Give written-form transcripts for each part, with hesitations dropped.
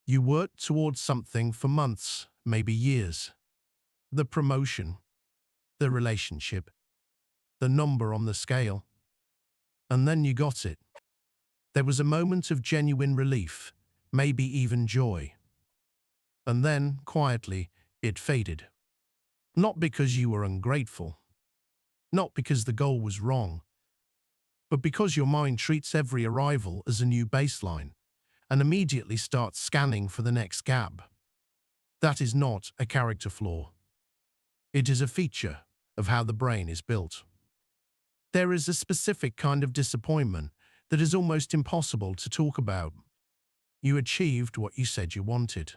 You worked towards something for months, maybe years. The promotion, the relationship, the number on the scale. And then you got it. There was a moment of genuine relief, maybe even joy. And then, quietly, it faded. Not because you were ungrateful, not because the goal was wrong, but because your mind treats every arrival as a new baseline and immediately starts scanning for the next gap. That is not a character flaw. It is a feature of how the brain is built. There is a specific kind of disappointment that is almost impossible to talk about. You achieved what you said you wanted.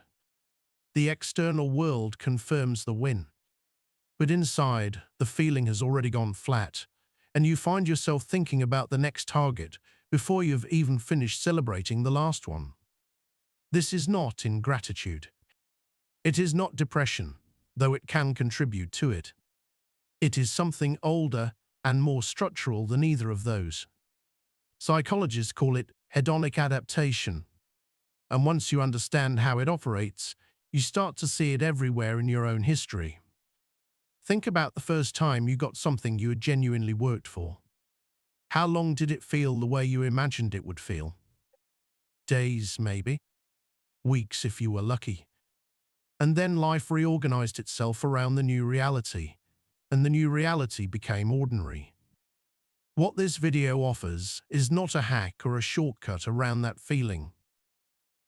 The external world confirms the win. But inside, the feeling has already gone flat, and you find yourself thinking about the next target before you've even finished celebrating the last one. This is not ingratitude. It is not depression, though it can contribute to it. It is something older and more structural than either of those. Psychologists call it hedonic adaptation, and once you understand how it operates, you start to see it everywhere in your own history. Think about the first time you got something you had genuinely worked for. How long did it feel the way you imagined it would feel? Days, maybe. Weeks, if you were lucky. And then life reorganized itself around the new reality, and the new reality became ordinary. What this video offers is not a hack or a shortcut around that feeling.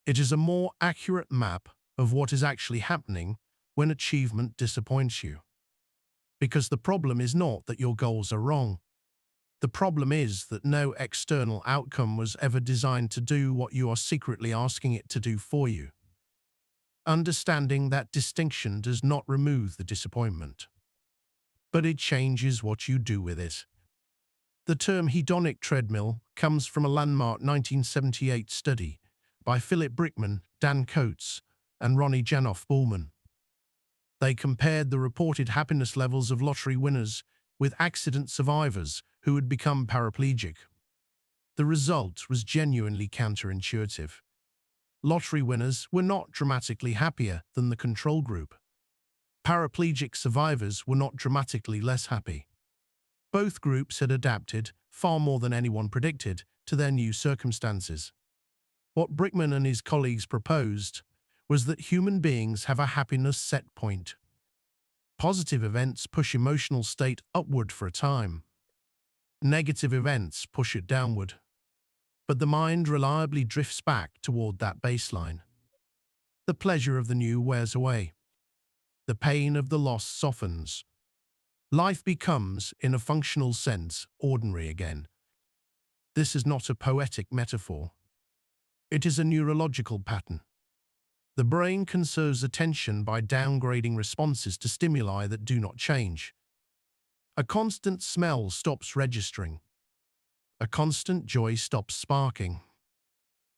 It is a more accurate map of what is actually happening when achievement disappoints you. Because the problem is not that your goals are wrong. The problem is that no external outcome was ever designed to do what you are secretly asking it to do for you. Understanding that distinction does not remove the disappointment, but it changes what you do with it. The term hedonic treadmill comes from a landmark 1978 study by Philip Brickman, Dan Coates, and Ronnie Janoff-Bulman. They compared the reported happiness levels of lottery winners with accident survivors who had become paraplegic. The result was genuinely counterintuitive. Lottery winners were not dramatically happier than the control group. Paraplegic survivors were not dramatically less happy. Both groups had adapted, far more than anyone predicted, to their new circumstances. What Brickman and his colleagues proposed was that human beings have a happiness set point. Positive events push emotional state upward for a time. Negative events push it downward. But the mind reliably drifts back toward that baseline. The pleasure of the new wears away. The pain of the loss softens. Life becomes, in a functional sense, ordinary again. This is not a poetic metaphor. It is a neurological pattern. The brain conserves attention by downgrading responses to stimuli that do not change. A constant smell stops registering. A constant joy stops sparking.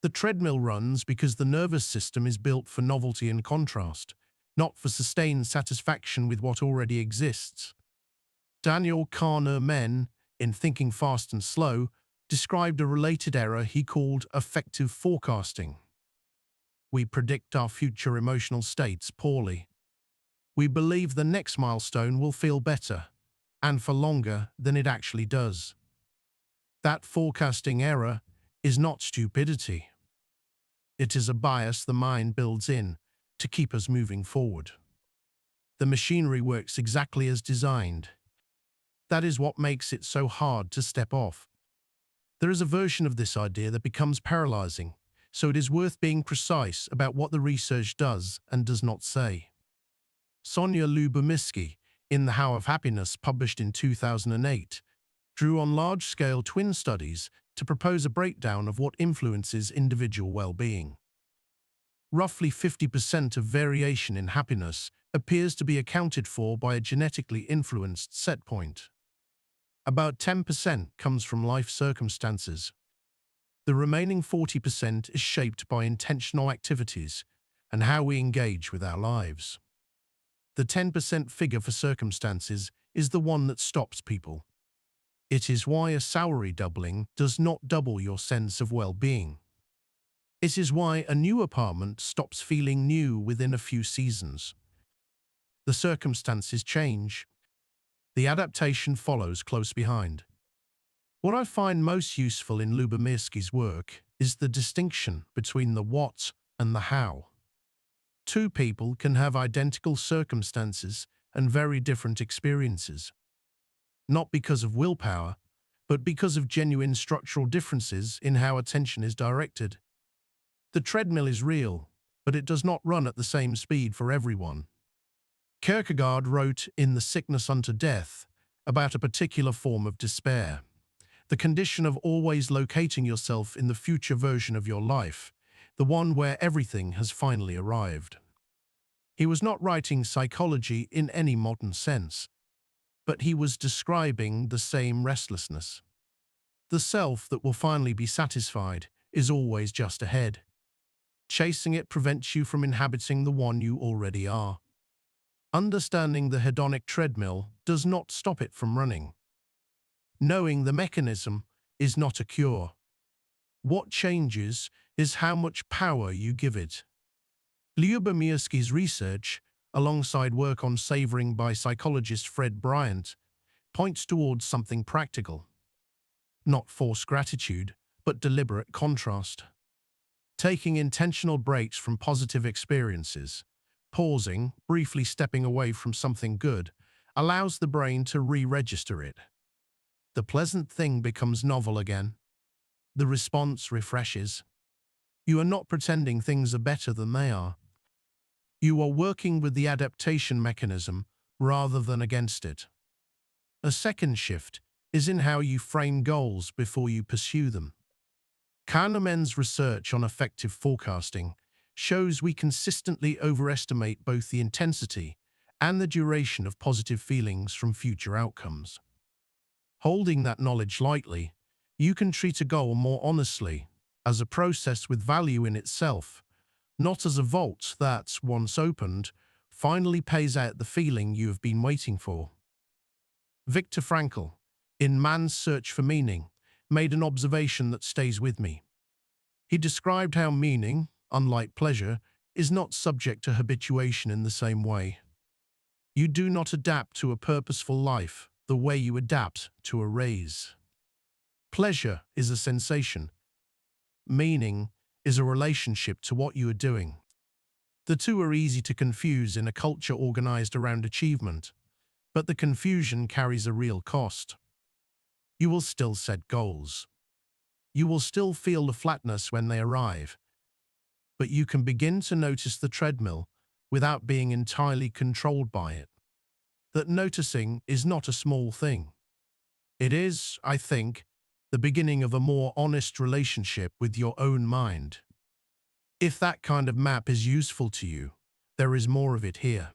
The treadmill runs because the nervous system is built for novelty and contrast, not for sustained satisfaction with what already exists. Daniel Kahneman, in Thinking Fast and Slow, described a related error he called affective forecasting. We predict our future emotional states poorly. We believe the next milestone will feel better, and for longer than it actually does. That forecasting error is not stupidity. It is a bias the mind builds in to keep us moving forward. The machinery works exactly as designed. That is what makes it so hard to step off. There is a version of this idea that becomes paralyzing, so it is worth being precise about what the research does and does not say. Sonja Lyubomirsky, in The How of Happiness, published in 2008, drew on large-scale twin studies to propose a breakdown of what influences individual well-being. Roughly 50% of variation in happiness appears to be accounted for by a genetically influenced set point. About 10% comes from life circumstances. The remaining 40% is shaped by intentional activities and how we engage with our lives. The 10% figure for circumstances is the one that stops people. It is why a salary doubling does not double your sense of well-being. It is why a new apartment stops feeling new within a few seasons. The circumstances change. The adaptation follows close behind. What I find most useful in Lyubomirsky's work is the distinction between the what and the how. Two people can have identical circumstances and very different experiences, not because of willpower, but because of genuine structural differences in how attention is directed. The treadmill is real, but it does not run at the same speed for everyone. Kierkegaard wrote in The Sickness Unto Death about a particular form of despair, the condition of always locating yourself in the future version of your life, the one where everything has finally arrived. He was not writing psychology in any modern sense, but he was describing the same restlessness. The self that will finally be satisfied is always just ahead. Chasing it prevents you from inhabiting the one you already are. Understanding the hedonic treadmill does not stop it from running. Knowing the mechanism is not a cure. What changes is how much power you give it. Lyubomirsky's research, alongside work on savoring by psychologist Fred Bryant, points towards something practical. Not forced gratitude, but deliberate contrast. Taking intentional breaks from positive experiences, pausing, briefly stepping away from something good, allows the brain to re-register it. The pleasant thing becomes novel again. The response refreshes. You are not pretending things are better than they are. You are working with the adaptation mechanism rather than against it. A second shift is in how you frame goals before you pursue them. Kahneman's research on effective forecasting shows we consistently overestimate both the intensity and the duration of positive feelings from future outcomes. Holding that knowledge lightly, you can treat a goal more honestly, as a process with value in itself, not as a vault that, once opened, finally pays out the feeling you have been waiting for. Viktor Frankl, in Man's Search for Meaning, made an observation that stays with me. He described how meaning, unlike pleasure, is not subject to habituation in the same way. You do not adapt to a purposeful life the way you adapt to a raise. Pleasure is a sensation. Meaning is a relationship to what you are doing. The two are easy to confuse in a culture organized around achievement, but the confusion carries a real cost. You will still set goals. You will still feel the flatness when they arrive, but you can begin to notice the treadmill without being entirely controlled by it. That noticing is not a small thing. It is, I think, the beginning of a more honest relationship with your own mind. If that kind of map is useful to you, there is more of it here.